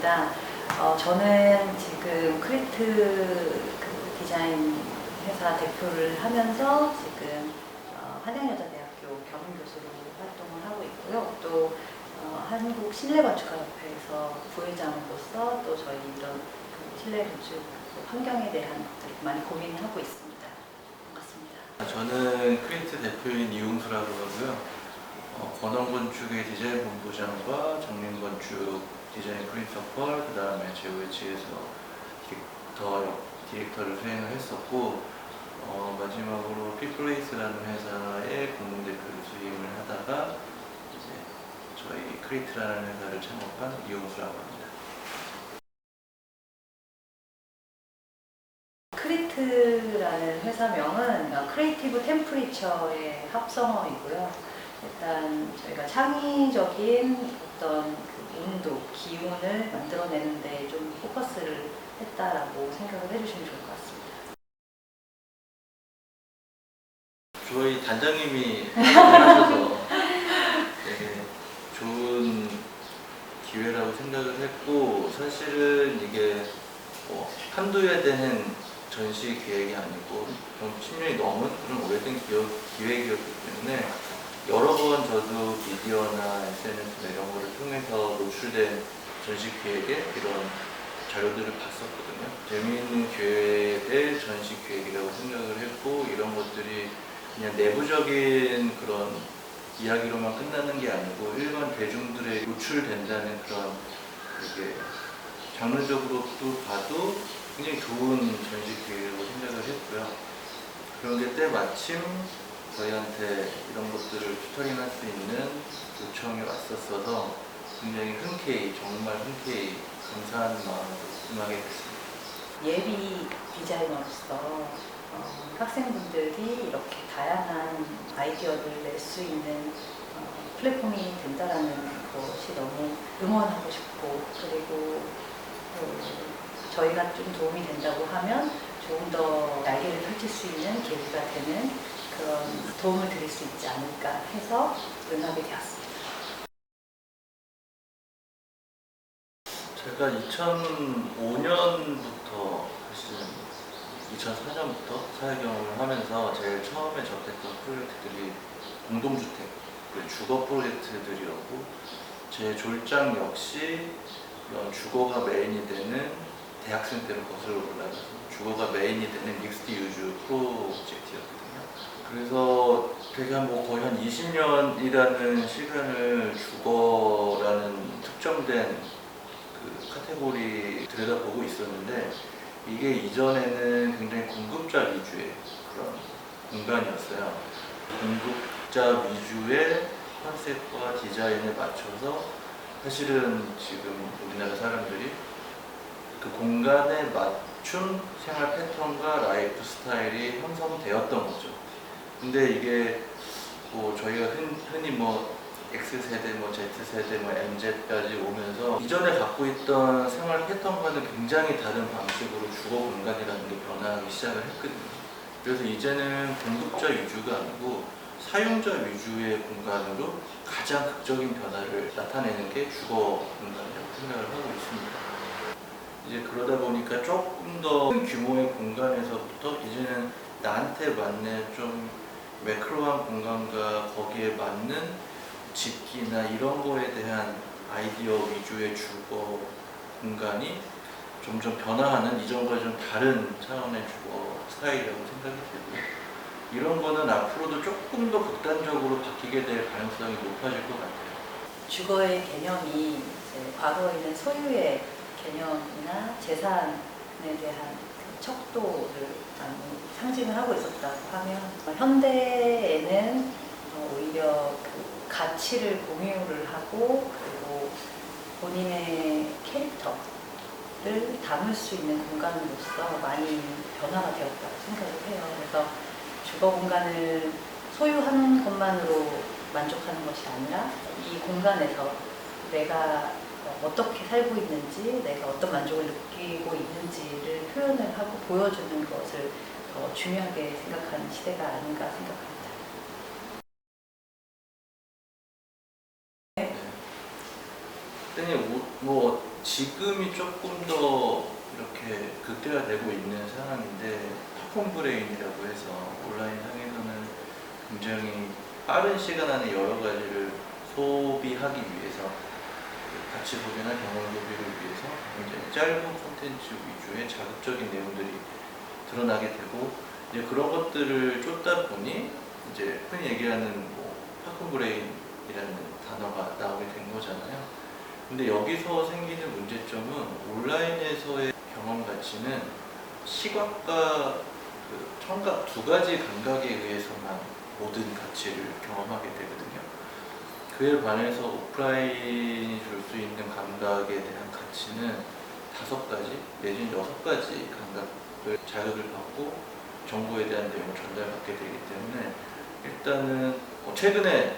반갑습니다. 저는 지금 크리트 디자인 회사 대표를 하면서 지금 한양여자대학교 겸임교수로 활동을 하고 있고요. 또 한국 실내건축가협회에서 부회장으로서 또 저희 이런 실내건축 환경에 대한 것들 많이 고민하고 있습니다. 반갑습니다. 저는 크리트 대표인 이용수라고 하고요. 권원건축의 디자인 본부장과 정림건축 디자인 프린서펄, 그 다음에 JOH에서 디렉터를 수행을 했었고, 마지막으로 피플레이스라는 회사의 공동대표를 수임을 하다가 이제 저희 크리트라는 회사를 창업한 이용수라고 합니다. 크리트라는 회사명은 크리에이티브 템퍼리처의 합성어이고요. 일단 저희가 창의적인 어떤 그 온도, 기온을 만들어내는데 좀 포커스를 했다라고 생각을 해주시면 좋을 것 같습니다. 저희 단장님이 하셔서 되게 좋은 기회라고 생각을 했고, 사실은 이게 한두 해 되는 전시 기획이 아니고 좀 10년이 넘은 그런 오래된 기획이었기 때문에 여러 번 저도 미디어나 SNS 이런 거를 통해서 노출된 전시 기획에 이런 자료들을 봤었거든요. 재미있는 기획의 전시 기획이라고 생각을 했고, 이런 것들이 그냥 내부적인 그런 이야기로만 끝나는 게 아니고 일반 대중들에 노출된다는 그런 이게 장르적으로도 봐도 굉장히 좋은 전시 기획이라고 생각을 했고요. 그런데 때마침 저희한테 이런 것들을 튜터링할 수 있는 요청이 왔었어서 굉장히 흔쾌히, 정말 흔쾌히 감사한 마음으로 임하게 됐습니다. 예비 디자이너로서 학생분들이 이렇게 다양한 아이디어를 낼 수 있는 플랫폼이 된다라는 것이 너무 응원하고 싶고, 그리고 저희가 좀 도움이 된다고 하면 조금 더 날개를 펼칠 수 있는 계기가 되는 그런 도움을 드릴 수 있지 않을까 해서 응하게 되었습니다. 제가 2005년부터 사실은 2004년부터 사회 경험을 하면서 제일 처음에 접했던 프로젝트들이 공동주택, 주거 프로젝트들이었고, 제 졸장 역시 이런 주거가 메인이 되는 대학생 때로 거슬러 올라가서 주거가 메인이 되는 믹스드 유즈 프로젝트였거든요. 그래서 되게 거의 한 20년이라는 시간을 주거라는 특정된 그 카테고리 들여다보고 있었는데, 이게 이전에는 굉장히 공급자 위주의 그런 공간이었어요. 공급자 위주의 컨셉과 디자인에 맞춰서 사실은 지금 우리나라 사람들이 그 공간에 맞춘 생활 패턴과 라이프 스타일이 형성되었던 거죠. 근데 이게 저희가 흔히 X세대, Z세대, MZ까지 오면서 이전에 갖고 있던 생활 패턴과는 굉장히 다른 방식으로 주거 공간이라는 게 변화하기 시작을 했거든요. 그래서 이제는 공급자 위주가 아니고 사용자 위주의 공간으로 가장 극적인 변화를 나타내는 게 주거 공간이라고 생각을 하고 있습니다. 이제 그러다 보니까 조금 더 큰 규모의 공간에서부터 이제는 나한테 맞는 좀 매크로한 공간과 거기에 맞는 집기나 이런 거에 대한 아이디어 위주의 주거 공간이 점점 변화하는, 이전과 좀 다른 차원의 주거 스타일이라고 생각이 되고요. 이런 거는 앞으로도 조금 더 극단적으로 바뀌게 될 가능성이 높아질 것 같아요. 주거의 개념이 이제 과거에는 소유의 개념이나 재산에 대한 그 척도를 많이 상징을 하고 있었다고 하면, 현대에는 오히려 그 가치를 공유를 하고, 그리고 본인의 캐릭터를 담을 수 있는 공간으로서 많이 변화가 되었다고 생각을 해요. 그래서 주거 공간을 소유하는 것만으로 만족하는 것이 아니라 이 공간에서 내가 어떻게 살고 있는지, 내가 어떤 만족을 느끼고 있는지를 표현을 하고 보여주는 것을 더 중요하게 생각하는 시대가 아닌가 생각합니다. 지금이 조금 더 이렇게 극대화되고 있는 상황인데 팝콘 브레인이라고 해서 온라인 상에서는 굉장히 빠른 시간 안에 여러 가지를 소비하기 위해서 가치 소비나 경험 소비를 위해서 굉장히 짧은 콘텐츠 위주의 자극적인 내용들이 드러나게 되고 이제 그런 것들을 쫓다 보니 이제 흔히 얘기하는 뭐 팝콘 브레인이라는 단어가 나오게 된 거잖아요. 근데 여기서 생기는 문제점은 온라인에서의 경험 가치는 시각과 그 청각 두 가지 감각에 의해서만 모든 가치를 경험하게 되거든요. 그에 반해서 오프라인이 줄 수 있는 감각에 대한 가치는 5가지 내지는 6가지 감각을 자극을 받고 정보에 대한 내용을 전달받게 되기 때문에 일단은 최근에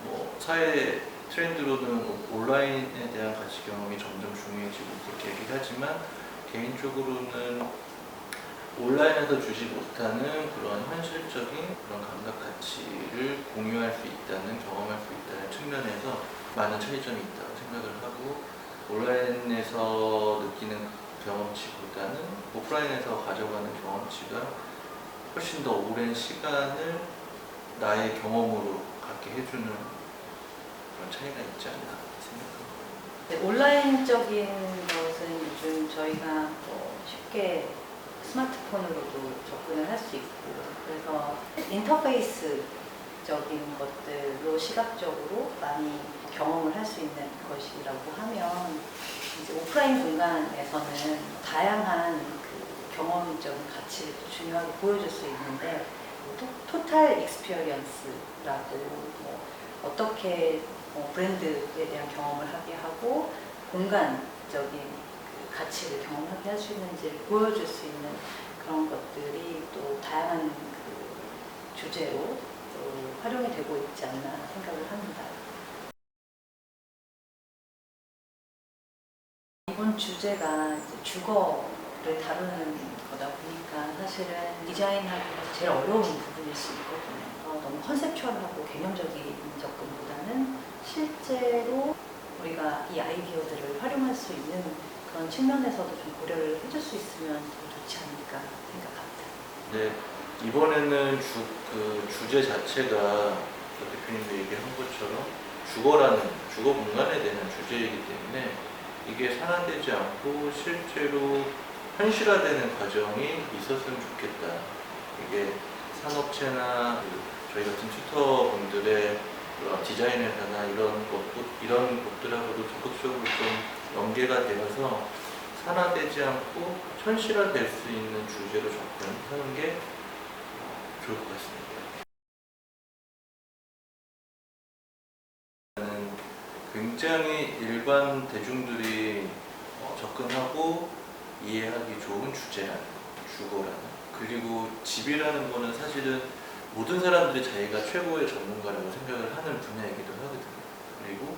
뭐 사회 트렌드로는 온라인에 대한 가치 경험이 점점 중요해지고 그렇게 얘기를 하지만 개인적으로는 온라인에서 주지 못하는 그런 현실적인 그런 감각 가치를 공유할 수 있다는, 경험할 수 있다는 측면에서 많은 차이점이 있다고 생각을 하고 온라인에서 느끼는 경험치보다는 오프라인에서 가져가는 경험치가 훨씬 더 오랜 시간을 나의 경험으로 갖게 해주는 그런 차이가 있지 않나 생각합니다. 네, 온라인적인 것은 요즘 저희가 뭐 쉽게 스마트폰으로도 접근을 할 수 있고 그래서 인터페이스적인 것들로 시각적으로 많이 경험을 할 수 있는 것이라고 하면 이제 오프라인 공간에서는 다양한 그 경험적인 가치를 또 중요하게 보여줄 수 있는데 토탈 익스피리언스라고 뭐 어떻게 브랜드에 대한 경험을 하게 하고 공간적인 그 가치를 경험하게 할 수 있는지를 보여줄 수 있는 그런 것들이 또 다양한 그 주제로 또 활용이 되고 있지 않나 생각을 합니다. 이번 주제가 이제 주거를 다루는 거다 보니까 사실은 디자인하기가 제일 어려운 부분일 수 있거든요. 너무 컨셉추얼하고 개념적인 접근보다는 실제로 우리가 이 아이디어들을 활용할 수 있는 그런 측면에서도 좀 고려를 해줄 수 있으면 더 좋지 않을까 생각합니다. 네, 이번에는 주제 자체가 대표님도 얘기한 것처럼 주거 공간에 대한 주제이기 때문에 이게 산화되지 않고 실제로 현실화되는 과정이 있었으면 좋겠다. 이게 산업체나 저희 같은 튜터분들의 디자인 회사나 이런 곳들하고도 적극적으로 좀 연계가 되어서 산화되지 않고 현실화될 수 있는 주제로 접근하는 게 좋을 것 같습니다. 굉장히 일반 대중들이 접근하고 이해하기 좋은 주제라는 주거라는 그리고 집이라는 거는 사실은 모든 사람들이 자기가 최고의 전문가라고 생각을 하는 분야이기도 하거든요. 그리고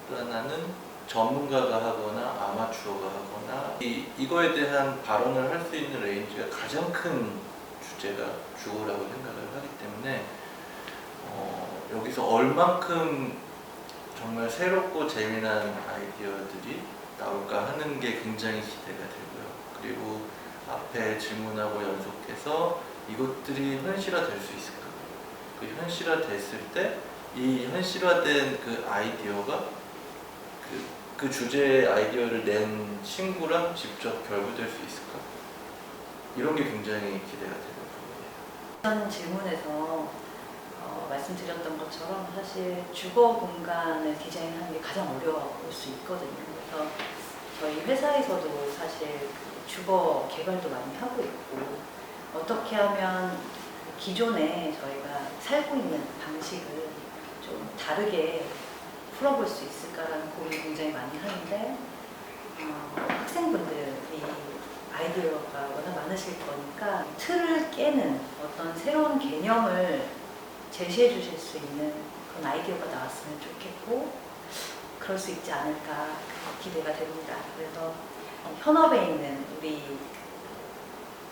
또 하나는 전문가가 하거나 아마추어가 하거나 이거에 대한 발언을 할 수 있는 레인지가 가장 큰 주제가 주거라고 생각을 하기 때문에 여기서 얼만큼 정말 새롭고 재미난 아이디어들이 나올까 하는 게 굉장히 기대가 되고요. 그리고 앞에 질문하고 연속해서 이것들이 현실화될 수 있을까? 그 현실화됐을 때 이 현실화된 그 아이디어가 그 주제의 아이디어를 낸 친구랑 직접 결부될 수 있을까? 이런 게 굉장히 기대가 되는 부분이에요. 이전 질문에서 말씀드렸던 것처럼 사실 주거 공간을 디자인하는 게 가장 어려울 수 있거든요. 그래서 저희 회사에서도 사실 주거 개발도 많이 하고 있고 어떻게 하면 기존에 저희가 살고 있는 방식을 좀 다르게 풀어볼 수 있을까라는 고민을 굉장히 많이 하는데 학생분들이 아이디어가 워낙 많으실 거니까 틀을 깨는 어떤 새로운 개념을 제시해 주실 수 있는 그런 아이디어가 나왔으면 좋겠고 그럴 수 있지 않을까 기대가 됩니다. 그래서 현업에 있는 우리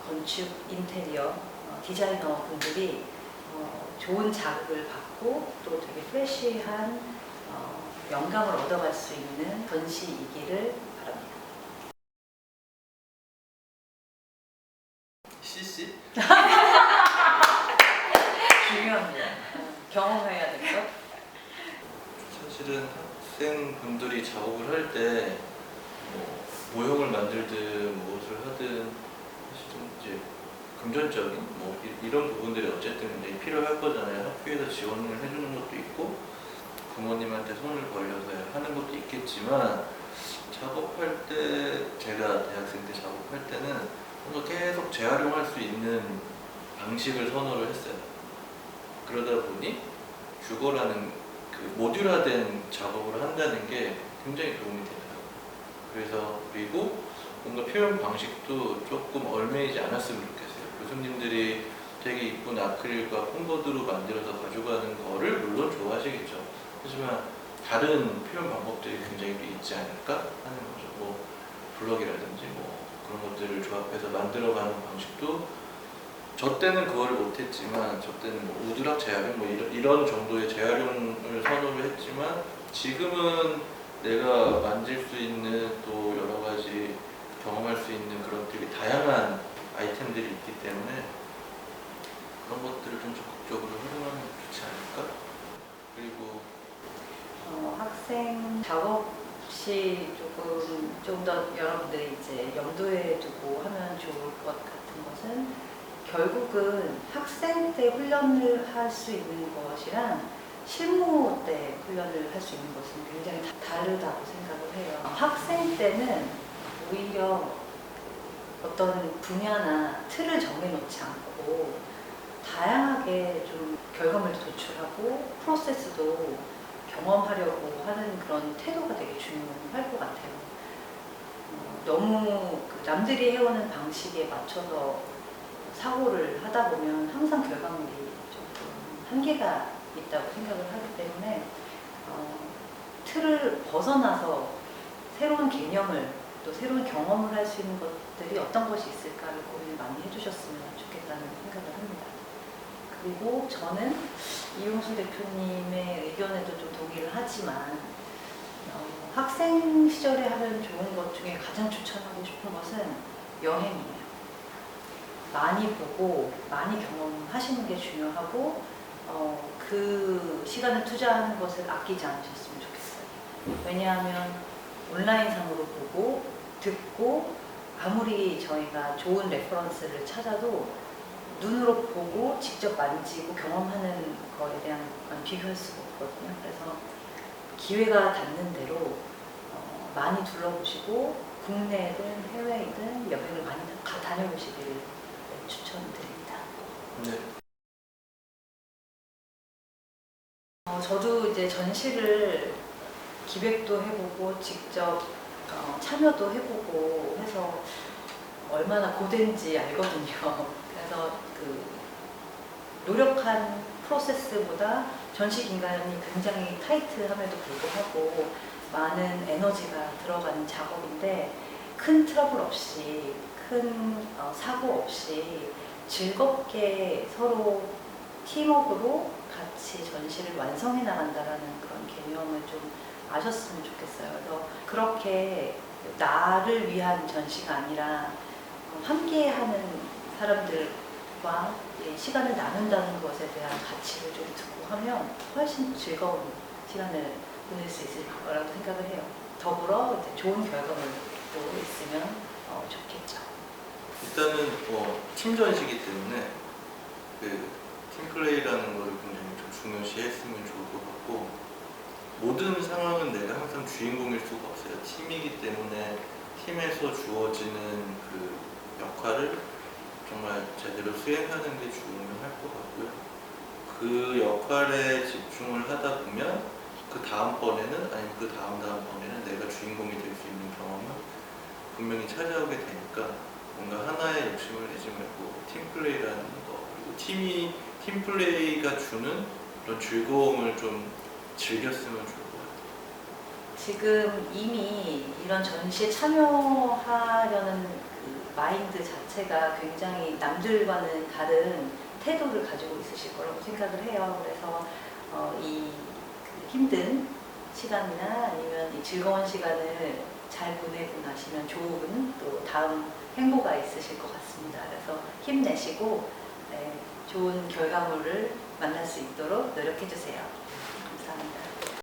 건축 인테리어 디자이너 분들이 좋은 자극을 받고 또 되게 프레시한 영감을 얻어갈 수 있는 전시이기를 바랍니다. CC? 중요합니다. 경험해야 될 것. 사실은 학생분들이 작업을 할 때 모형을 만들든 무엇을 하든 사실은 이제 금전적인 이런 부분들이 어쨌든 굉장히 필요할 거잖아요. 학교에서 지원을 해주는 것도 있고 부모님한테 손을 벌려서 하는 것도 있겠지만 작업할 때 제가 대학생 때 작업할 때는 뭔가 계속 재활용할 수 있는 방식을 선호를 했어요. 그러다 보니 주거라는 그 모듈화된 작업을 한다는 게 굉장히 도움이 되더라고요. 그래서 그리고 뭔가 표현 방식도 조금 얽매이지 않았으면 좋겠어요. 교수님들이 되게 이쁜 아크릴과 폼보드로 만들어서 가져가는 거를 물론 좋아하시겠죠. 하지만 다른 표현 방법들이 굉장히 또 있지 않을까 하는 거죠. 뭐 블럭이라든지 뭐 그런 것들을 조합해서 만들어가는 방식도 저 때는 그걸 못했지만 저 때는 뭐 우드락 재활용 뭐 이런 정도의 재활용을 선호를 했지만 지금은 내가 만질 수 있는 또 여러 가지 경험할 수 있는 그런 되게 다양한 아이템들이 있기 때문에 그런 것들을 좀 적극적으로 활용하면 좋지 않을까? 그리고 학생 작업시 좀 더 여러분들이 이제 염두에 두고 하면 좋을 것 같은 것은 결국은 학생 때 훈련을 할 수 있는 것이랑 실무 때 훈련을 할 수 있는 것은 굉장히 다르다고 생각을 해요. 학생 때는 오히려 어떤 분야나 틀을 정해놓지 않고 다양하게 좀 결과물도 도출하고 프로세스도 경험하려고 하는 그런 태도가 되게 중요할 것 같아요. 너무 남들이 해오는 방식에 맞춰서 사고를 하다 보면 항상 결과물이 조금 한계가 있다고 생각을 하기 때문에 틀을 벗어나서 새로운 개념을 또 새로운 경험을 할 수 있는 것들이 어떤 것이 있을까를 고민을 많이 해주셨으면 좋겠다는 생각을 합니다. 그리고 저는 이용수 대표님의 의견에도 좀 동의를 하지만 학생 시절에 하면 좋은 것 중에 가장 추천하고 싶은 것은 여행이에요. 많이 보고 많이 경험하시는 게 중요하고 그 시간을 투자하는 것을 아끼지 않으셨으면 좋겠어요. 왜냐하면 온라인상으로 보고 듣고 아무리 저희가 좋은 레퍼런스를 찾아도 눈으로 보고 직접 만지고 경험하는 거에 대한 비교할 수가 없거든요. 그래서 기회가 닿는 대로 많이 둘러보시고 국내든 해외이든 여행을 많이 다녀보시기를 추천드립니다. 네. 저도 이제 전시를 기획도 해보고 직접 참여도 해보고 해서 얼마나 고된지 알거든요. 그래서 그 노력한 프로세스보다 전시 기간이 굉장히 타이트함에도 불구하고 많은 에너지가 들어가는 작업인데 큰 트러블 없이 큰 사고 없이 즐겁게 서로 팀워크로 같이 전시를 완성해 나간다라는 그런 개념을 좀 아셨으면 좋겠어요. 그래서 그렇게 나를 위한 전시가 아니라 함께하는 사람들과 시간을 나눈다는 것에 대한 가치를 좀 두고 하면 훨씬 즐거운 시간을 보낼 수 있을 거라고 생각을 해요. 더불어 이제 좋은 결과물도 있으면 좋겠죠. 일단은 팀 전시기 때문에 그 팀플레이라는 걸 굉장히 좀 중요시했으면 좋을 것 같고 모든 상황은 내가 항상 주인공일 수가 없어요. 팀이기 때문에 팀에서 주어지는 그 역할을 정말 제대로 수행하는 게 중요할 것 같고요. 그 역할에 집중을 하다 보면 그 다음번에는 아니면 그 다음번에는 내가 주인공이 될 수 있는 경험은 분명히 찾아오게 되니까 뭔가 하나의 욕심을 내지 말고 팀플레이라는 거 그리고 팀플레이가 주는 그런 즐거움을 좀 즐겼으면 좋을 것 같아요. 지금 이미 이런 전시에 참여하려는 그 마인드 자체가 굉장히 남들과는 다른 태도를 가지고 있으실 거라고 생각을 해요. 그래서 이 힘든 시간이나 아니면 이 즐거운 시간을 잘 보내고 나시면 좋은 또 다음 행보가 있으실 것 같습니다. 그래서 힘내시고 네, 좋은 결과물을 만날 수 있도록 노력해 주세요.